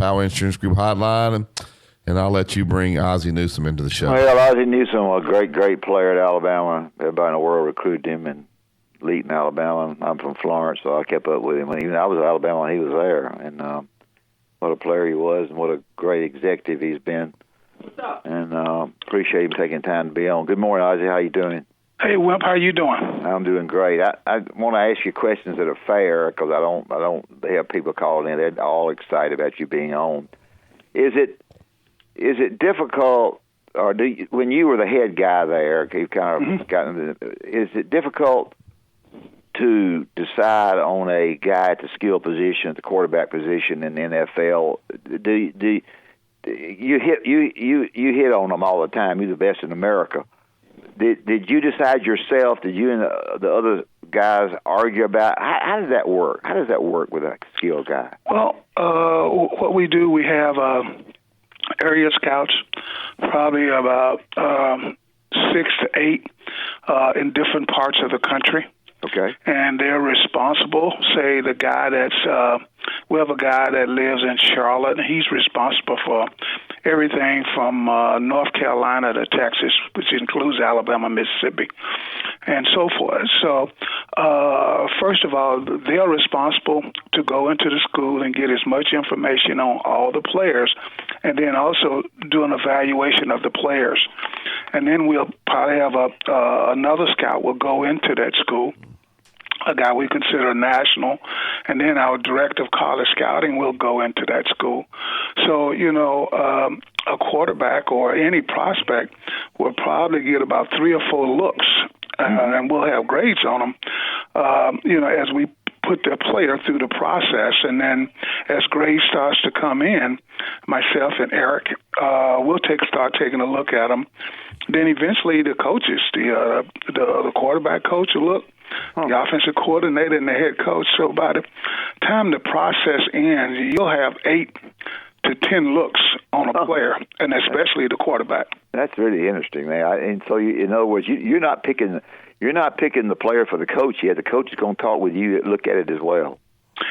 Power Insurance Group hotline, and I'll let you bring Ozzie Newsome into the show. Well, Ozzie Newsome was a great player at Alabama. Everybody in the world recruited him and elite in Alabama. I'm from Florence, so I kept up with him. Even I was at Alabama when he was there, and what a player he was, and what a great executive he's been. What's up? And appreciate him taking time to be on. Good morning, Ozzie. How you doing? Hey, Wimp, how you doing? I'm doing great. I want to ask you questions that are fair because I don't have people calling in. They're all excited about you being on. Is it difficult, or when you were the head guy there, you kind of is it difficult to decide on a guy at the skill position, at the quarterback position in the NFL? You hit on them all the time. You're the best in America. Did you decide yourself? Did you and the other guys argue about how does that work? How does that work with a skill guy? Well, what we do, we have area scouts, probably about 6 to 8 in different parts of the country. Okay. And they're responsible. Say the guy we have a guy that lives in Charlotte, and he's responsible for everything from North Carolina to Texas, which includes Alabama, Mississippi, and so forth. So, first of all, they are responsible to go into the school and get as much information on all the players, and then also do an evaluation of the players. And then we'll probably have another scout will go into that school, a guy we consider national, and then our director of college scouting will go into that school. So, a quarterback or any prospect will probably get about 3 or 4 looks, and we'll have grades on them, as we put the player through the process. And then as grades starts to come in, myself and Eric will start taking a look at them. Then eventually the coaches, the quarterback coach will look, the offensive coordinator and the head coach. So by the time the process ends, you'll have 8 to 10 looks on a player, and especially the quarterback. That's really interesting, man. And so, in other words, you're not picking the player for the coach yet. The coach is going to talk with you, look at it as well.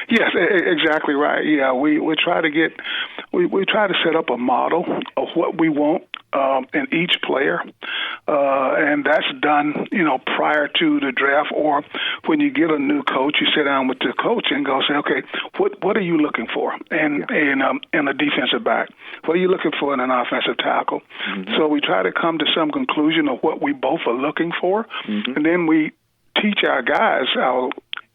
Yes, exactly right. Yeah, we try to set up a model of what we want in each player, and that's done, prior to the draft, or when you get a new coach, you sit down with the coach and go say, okay, what are you looking for in a defensive back? What are you looking for in an offensive tackle? Mm-hmm. So we try to come to some conclusion of what we both are looking for, and then we teach our guys, our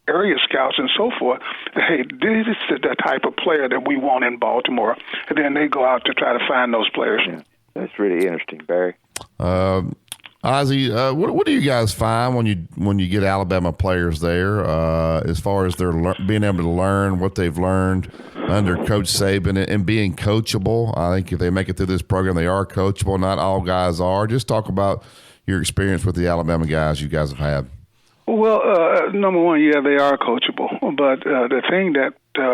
area scouts and so forth, hey, this is the type of player that we want in Baltimore, and then they go out to try to find those players. Yeah. That's really interesting, Barry. Ozzie, what do you guys find when you get Alabama players there, as far as their being able to learn what they've learned under Coach Saban and being coachable? I think if they make it through this program, they are coachable. Not all guys are. Just talk about your experience with the Alabama guys you guys have had. Well, number one, yeah, they are coachable. But the thing that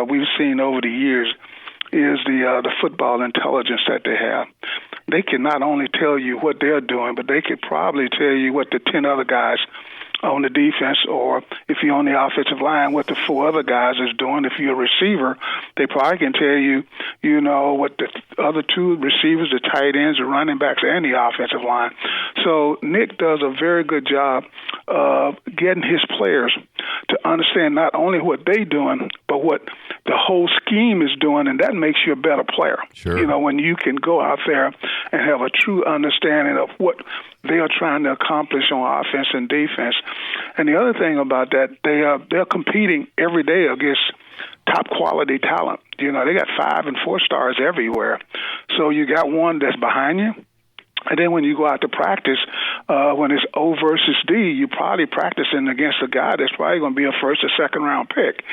we've seen over the years is the football intelligence that they have. They can not only tell you what they're doing, but they could probably tell you what the 10 other guys on the defense, or if you're on the offensive line, what the 4 other guys is doing. If you're a receiver, they probably can tell you, what the other 2 receivers, the tight ends, the running backs, and the offensive line. So Nick does a very good job of getting his players to understand not only what they're doing, but what the whole scheme is doing, and that makes you a better player. Sure. When you can go out there and have a true understanding of what they are trying to accomplish on offense and defense. And the other thing about that, they're competing every day against top quality talent. They got 5 and 4 stars everywhere. So you got one that's behind you. And then when you go out to practice, when it's O versus D, you're probably practicing against a guy that's probably going to be a first or second round pick.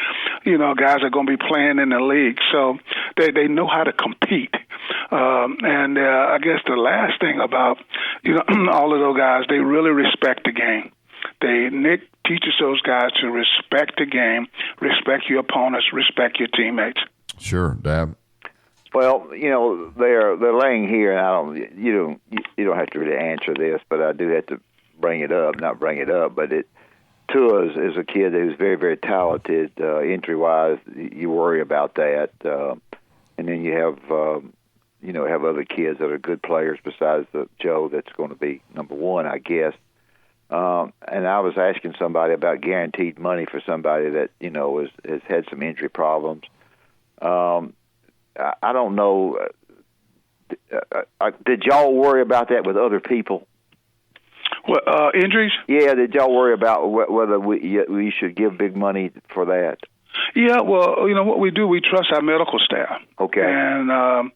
Guys are going to be playing in the league. So they know how to compete. And I guess the last thing about, all of those guys, they really respect the game. Nick teaches those guys to respect the game, respect your opponents, respect your teammates. Sure, Dab. Well, they're laying here, and you don't have to really answer this, but I do have to bring it up. Not bring it up, but Tua is a kid who's very, very talented entry-wise. You worry about that. and then you have have other kids that are good players besides Joe that's going to be number one, I guess. And I was asking somebody about guaranteed money for somebody that has had some injury problems. I don't know. Did y'all worry about that with other people? What, injuries? Yeah, did y'all worry about whether we should give big money for that? Yeah, well, what we do, we trust our medical staff. Okay. And,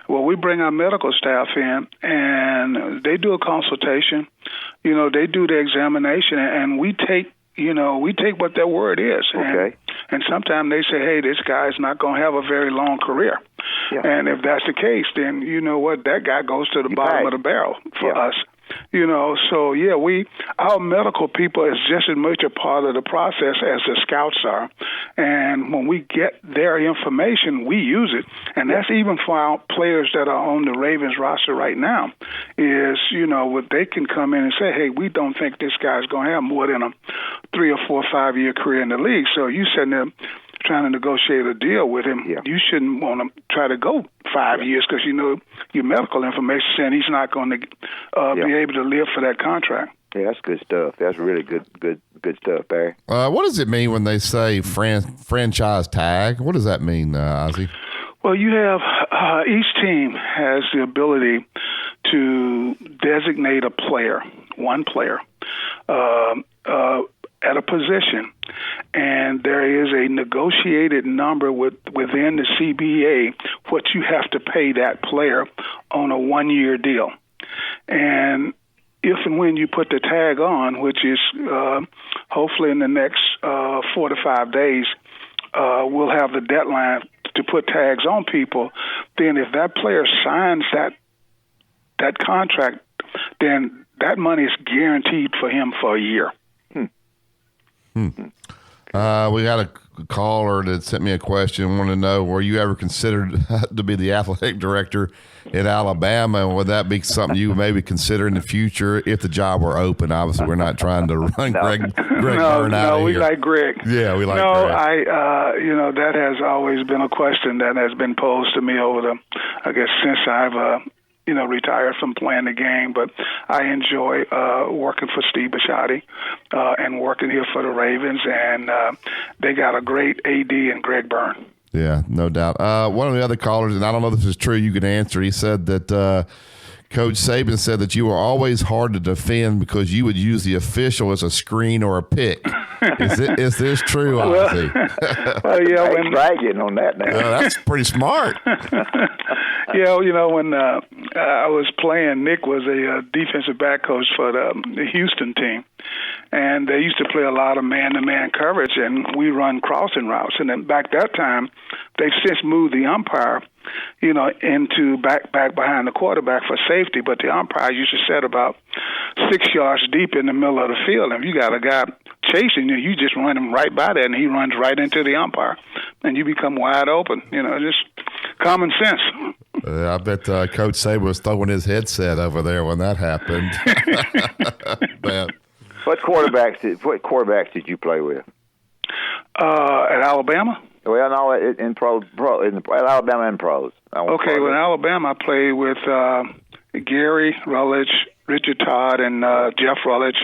we bring our medical staff in, and they do a consultation. They do the examination, and we take what their word is. Okay. And sometimes they say, hey, this guy's not going to have a very long career. Yeah. And if that's the case, then you know what? That guy goes to the bottom of the barrel for us. So our medical people is just as much a part of the process as the scouts are. And when we get their information, we use it. And that's even for our players that are on the Ravens roster right now, is, they can come in and say, hey, we don't think this guy's going to have more than a 3 or 4 or 5 year career in the league. So you sitting there trying to negotiate a deal with him, you shouldn't want to try to go 5 years because your medical information saying he's not going to be able to live for that contract. Yeah, that's good stuff. That's really good stuff, Barry. What does it mean when they say franchise tag? What does that mean, Ozzie? Well, you have each team has the ability to designate a player, one player, at a position, and there is a negotiated number within the CBA what you have to pay that player on a 1-year deal. And if and when you put the tag on, which is hopefully in the next 4 to 5 days, we'll have the deadline to put tags on people. Then if that player signs that contract, then that money is guaranteed for him for a year. We had a caller that sent me a question, wanted to know, were you ever considered to be the athletic director at Alabama, and would that be something you maybe consider in the future if the job were open? Obviously, we're not trying to run Greg Byrne out of here. No, we like Greg. Yeah, we like Greg. No, that has always been a question that has been posed to me since I've retired from playing the game, but I enjoy working for Steve Bisciotti and working here for the Ravens, and they got a great AD in Greg Byrne. Yeah, no doubt. One of the other callers, and I don't know if this is true, you can answer, he said that Coach Saban said that you were always hard to defend because you would use the official as a screen or a pick. Is this true, Ozzie? When bragging on that now. That's pretty smart. When I was playing, Nick was a defensive back coach for the Houston team, and they used to play a lot of man-to-man coverage, and we run crossing routes. And then back that time, they've since moved the umpire, into back behind the quarterback for safety, but the umpire used to set about 6 yards deep in the middle of the field. And if you got a guy chasing you, you just run him right by that, and he runs right into the umpire, and you become wide open. Just common sense. I bet Coach Saban was throwing his headset over there when that happened. What quarterbacks did you play with? At Alabama? Well, no, in Alabama and pros. Okay, well, in Alabama, I played with Gary Rutledge, Richard Todd, and Jeff Rutledge,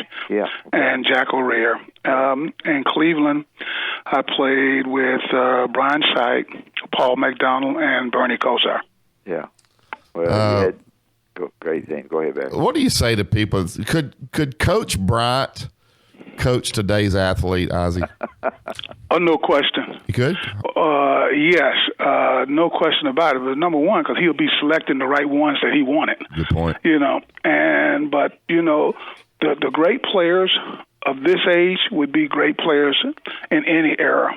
and Jack O'Rear. In Cleveland, I played with Brian Syke, Paul McDonald, and Bernie Kosar. Yeah. Well, great thing. Go ahead, Barry. What do you say to people? Could Coach Bryant coach today's athlete, Ozzie? Oh, no question. You could? Yes, no question about it. But number one, because he'll be selecting the right ones that he wanted. Good point. But the great players of this age would be great players in any era.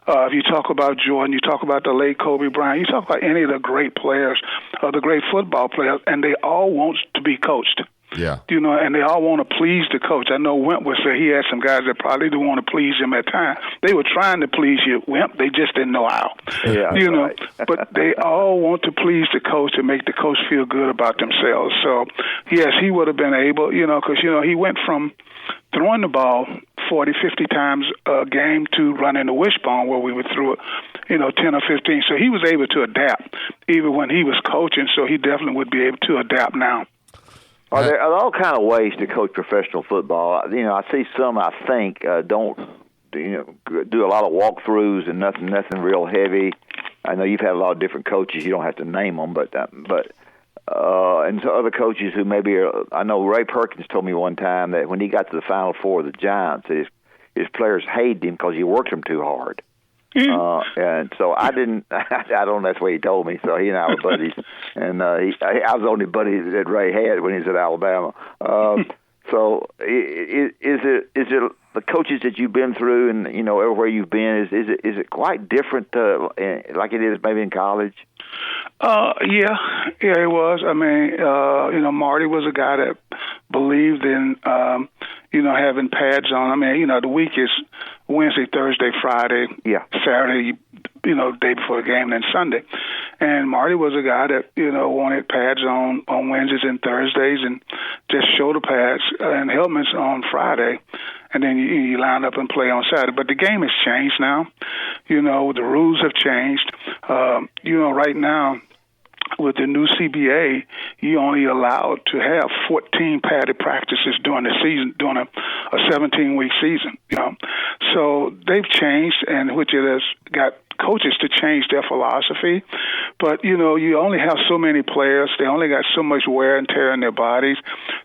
If you talk about Jordan, you talk about the late Kobe Bryant, you talk about any of the great players, the great football players, and they all want to be coached. Yeah. And they all want to please the coach. I know Wimp would say he had some guys that probably didn't want to please him at times. They were trying to please you, Wimp. They just didn't know how. Yeah, right. But they all want to please the coach and make the coach feel good about themselves. So, yes, he would have been able, because, he went from throwing the ball 40, 50 times a game to running the wishbone where we would throw it, 10 or 15. So he was able to adapt even when he was coaching. So he definitely would be able to adapt now. There are all kind of ways to coach professional football. I see some I think don't do a lot of walkthroughs and nothing real heavy. I know you've had a lot of different coaches. You don't have to name them, but and so other coaches who maybe I know Ray Perkins told me one time that when he got to the Final Four of the Giants, his players hated him because he worked them too hard. And so I don't know, that's what he told me. So he and I were buddies, and I was the only buddy that Ray had when he was at Alabama. So is it the coaches that you've been through and everywhere you've been, is it quite different like it is maybe in college? Yeah, it was. I mean, Marty was a guy that believed in having pads on. I mean, the week is Wednesday, Thursday, Friday, Saturday, day before the game, and then Sunday. And Marty was a guy that, wanted pads on Wednesdays and Thursdays and just shoulder pads and helmets on Friday. And then you line up and play on Saturday. But the game has changed now. The rules have changed. Right now, with the new CBA, you only allowed to have 14 padded practices during the season, during a 17-week season. So they've changed, and which it has got coaches to change their philosophy. But, you only have so many players. They only got so much wear and tear in their bodies.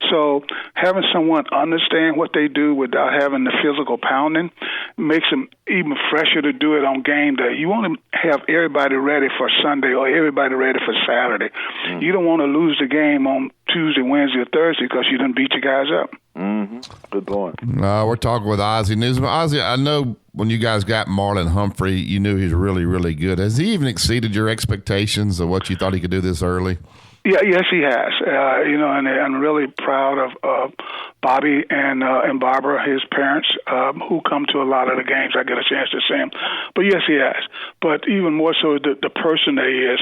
So having someone understand what they do without having the physical pounding makes them even fresher to do it on game day. You want to have everybody ready for Sunday or everybody ready for Saturday. Mm-hmm. You don't want to lose the game on Tuesday, Wednesday, or Thursday because you done beat your guys up. Mm-hmm. Good point. We're talking with Ozzie Newsome. Ozzie, I know when you guys got Marlon Humphrey, you knew he was really, really good. Has he even exceeded your expectations of what you thought he could do this early? Yeah, yes, he has. And I'm really proud of Bobby and Barbara, his parents, who come to a lot of the games. I get a chance to see him. But yes, he has. But even more so, the person that he is,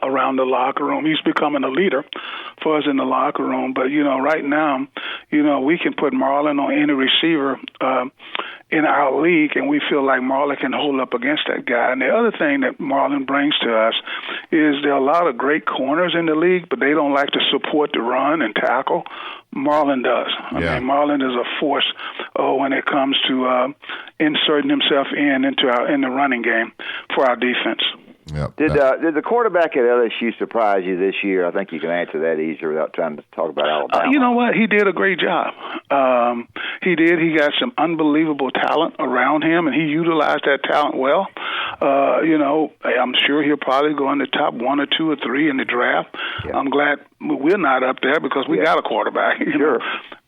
around the locker room. He's becoming a leader for us in the locker room. But, right now, we can put Marlon on any receiver in our league, and we feel like Marlon can hold up against that guy. And the other thing that Marlon brings to us is there are a lot of great corners in the league, but they don't like to support the run and tackle. Marlon does. I mean, Marlon is a force when it comes to inserting himself in the running game for our defense. Yep. Did the quarterback at LSU surprise you this year? I think you can answer that easier without trying to talk about Alabama. You know what? He did a great job. He did. He got some unbelievable talent around him, and he utilized that talent well. I'm sure he'll probably go in the top 1 or 2 or 3 in the draft. Yeah. I'm glad we're not up there because we got a quarterback. Sure.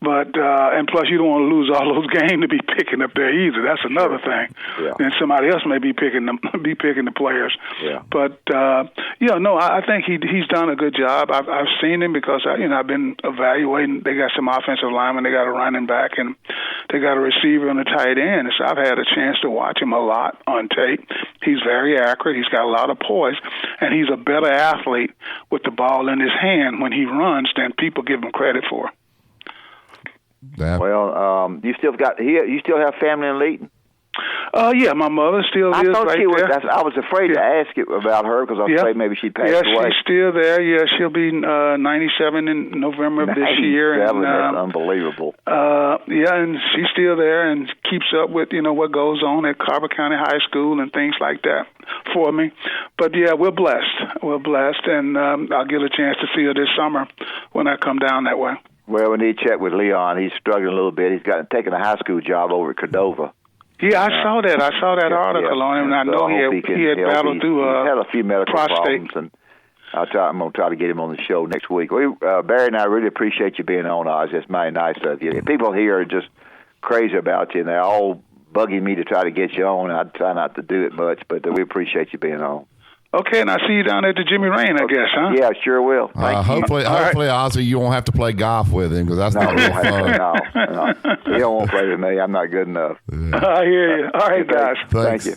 But and plus, you don't want to lose all those games to be picking up there either. That's another thing. Yeah. And somebody else may be picking the players. Yeah. But I think he's done a good job. I've seen him because I've been evaluating. They got some offensive linemen, they got a running back, and they got a receiver and a tight end. So I've had a chance to watch him a lot on tape. He's very accurate. He's got a lot of poise, and he's a better athlete with the ball in his hand when he runs than people give him credit for. Yeah. Well, you still have family in Leeton? Yeah, my mother still lives right there. I was afraid to ask you about her because I was afraid maybe she'd passed away. Yeah, she's still there. Yeah, she'll be 97 in November of this year. And, that's unbelievable. And she's still there and keeps up with what goes on at Carver County High School and things like that for me. But yeah, we're blessed. And I'll get a chance to see her this summer when I come down that way. Well, we need to check with Leon. He's struggling a little bit. He's taken a high school job over at Cordova. Yeah, I saw that. I saw that article on him, and I know he had battled through he's had a few medical prostate problems, and I'm going to try to get him on the show next week. Barry and I really appreciate you being on, Oz. It's mighty nice of you. People here are just crazy about you, and they're all bugging me to try to get you on. I try not to do it much, but we appreciate you being on. Okay, and I see you down at the Jimmy Rain, I guess, huh? Yeah, sure will. Hopefully, Ozzie, you won't have to play golf with him because that's not real fun. No. He don't want to play with me. I'm not good enough. I hear you. All right, guys. Thanks. Thank you.